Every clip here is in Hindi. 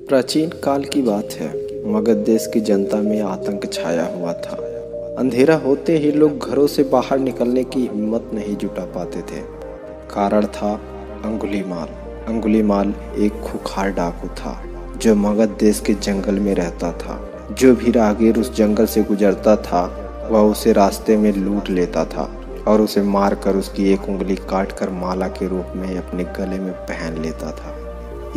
प्राचीन काल की बात है। मगध देश की जनता में आतंक छाया हुआ था। अंधेरा होते ही लोग घरों से बाहर निकलने की हिम्मत नहीं जुटा पाते थे। कारण था अंगुलीमाल। अंगुलीमाल एक खूंखार डाकू था जो मगध देश के जंगल में रहता था। जो भी राहगीर उस जंगल से गुजरता था वह उसे रास्ते में लूट लेता था और उसे मारकर उसकी एक उंगली काटकर माला के रूप में अपने गले में पहन लेता था।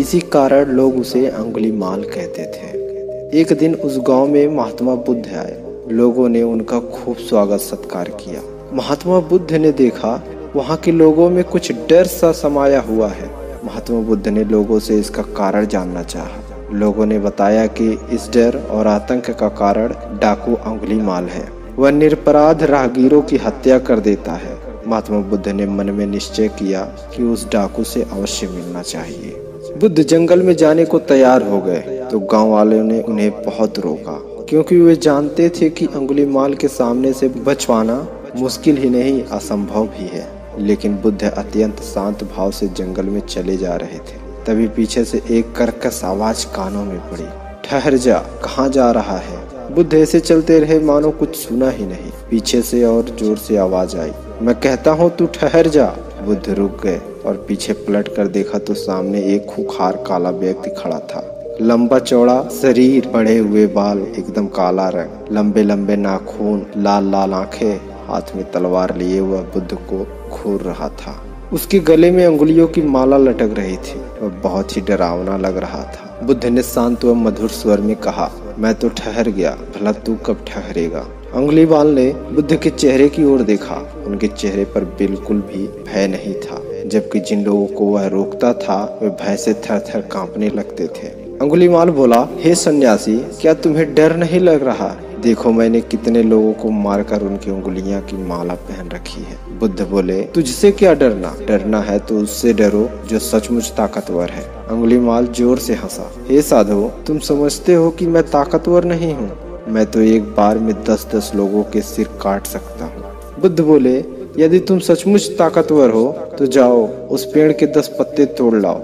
इसी कारण लोग उसे अंगुलीमाल कहते थे। एक दिन उस गांव में महात्मा बुद्ध आए। लोगों ने उनका खूब स्वागत सत्कार किया। महात्मा बुद्ध ने देखा वहां के लोगों में कुछ डर सा समाया हुआ है। महात्मा बुद्ध ने लोगों से इसका कारण जानना चाहा। लोगों ने बताया कि इस डर और आतंक का कारण डाकू अंगुलीमाल है। वह निरपराध राहगीरों की हत्या कर देता है। महात्मा बुद्ध ने मन में निश्चय किया कि उस डाकू से अवश्य मिलना चाहिए। बुद्ध जंगल में जाने को तैयार हो गए तो गांव वालों ने उन्हें बहुत रोका, क्योंकि वे जानते थे कि अंगुलीमाल के सामने से बच पाना मुश्किल ही नहीं असंभव भी है। लेकिन बुद्ध अत्यंत शांत भाव से जंगल में चले जा रहे थे। तभी पीछे से एक कर्कश आवाज कानों में पड़ी। ठहर जा, कहाँ जा रहा है? बुद्ध ऐसे चलते रहे मानो कुछ सुना ही नहीं। पीछे से और जोर से आवाज आई, मैं कहता हूँ तू ठहर जा। बुद्ध रुक गए और पीछे पलट कर देखा तो सामने एक खूंखार काला व्यक्ति खड़ा था। लंबा चौड़ा शरीर, बढ़े हुए बाल, एकदम काला रंग, लंबे लंबे नाखून, लाल लाल आंखें, हाथ में तलवार लिए वह बुद्ध को घूर रहा था। उसके गले में अंगुलियों की माला लटक रही थी। वह बहुत ही डरावना लग रहा था। बुद्ध ने शांत व मधुर स्वर में कहा, मैं तो ठहर गया, भला तू कब ठहरेगा? अंगुलीमाल ने बुद्ध के चेहरे की ओर देखा। उनके चेहरे पर बिल्कुल भी भय नहीं था, जबकि जिन लोगों को वह रोकता था वे भय से थर थर कांपने लगते थे। अंगुलीमाल बोला, हे सन्यासी, क्या तुम्हें डर नहीं लग रहा? देखो मैंने कितने लोगों को मारकर उनकी उंगलियां की माला पहन रखी है। बुद्ध बोले, तुझसे क्या डरना? डरना है तो उससे डरो जो सचमुच ताकतवर है। अंगुलीमाल जोर से हंसा, हे साधु, तुम समझते हो कि मैं ताकतवर नहीं हूँ? मैं तो एक बार में 10-10 लोगों के सिर काट सकता हूँ। बुद्ध बोले, यदि तुम सचमुच ताकतवर हो तो जाओ उस पेड़ के 10 पत्ते तोड़ लाओ।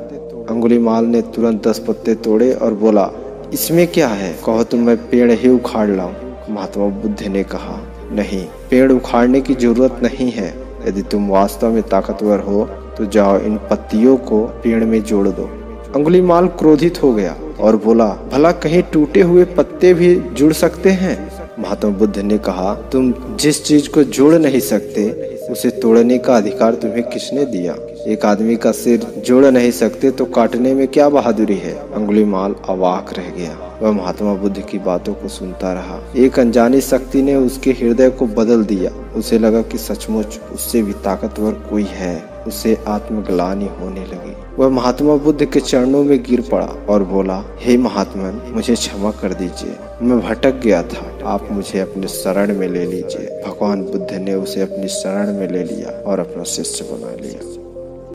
अंगुलीमाल ने तुरंत 10 पत्ते तोड़े और बोला, इसमें क्या है, कहो तो मैं पेड़ ही उखाड़ लाऊं। महात्मा बुद्ध ने कहा, नहीं, पेड़ उखाड़ने की जरूरत नहीं है। यदि तुम वास्तव में ताकतवर हो तो जाओ इन पत्तियों को पेड़ में जोड़ दो। अंगुलीमाल क्रोधित हो गया और बोला, भला कहीं टूटे हुए पत्ते भी जुड़ सकते हैं? महात्मा बुद्ध ने कहा, तुम जिस चीज को जोड़ नहीं सकते उसे तोड़ने का अधिकार तुम्हें किसने दिया? एक आदमी का सिर जोड़ नहीं सकते तो काटने में क्या बहादुरी है? अंगुलीमाल अवाक रह गया। वह महात्मा बुद्ध की बातों को सुनता रहा। एक अनजानी शक्ति ने उसके हृदय को बदल दिया। उसे लगा कि सचमुच उससे भी ताकतवर कोई है। उसे आत्मग्लानि होने लगी। वह महात्मा बुद्ध के चरणों में गिर पड़ा और बोला, हे महात्मन, मुझे क्षमा कर दीजिए, मैं भटक गया था, आप मुझे अपने शरण में ले लीजिए। भगवान बुद्ध ने उसे अपनी शरण में ले लिया और अपना शिष्य बना लिया।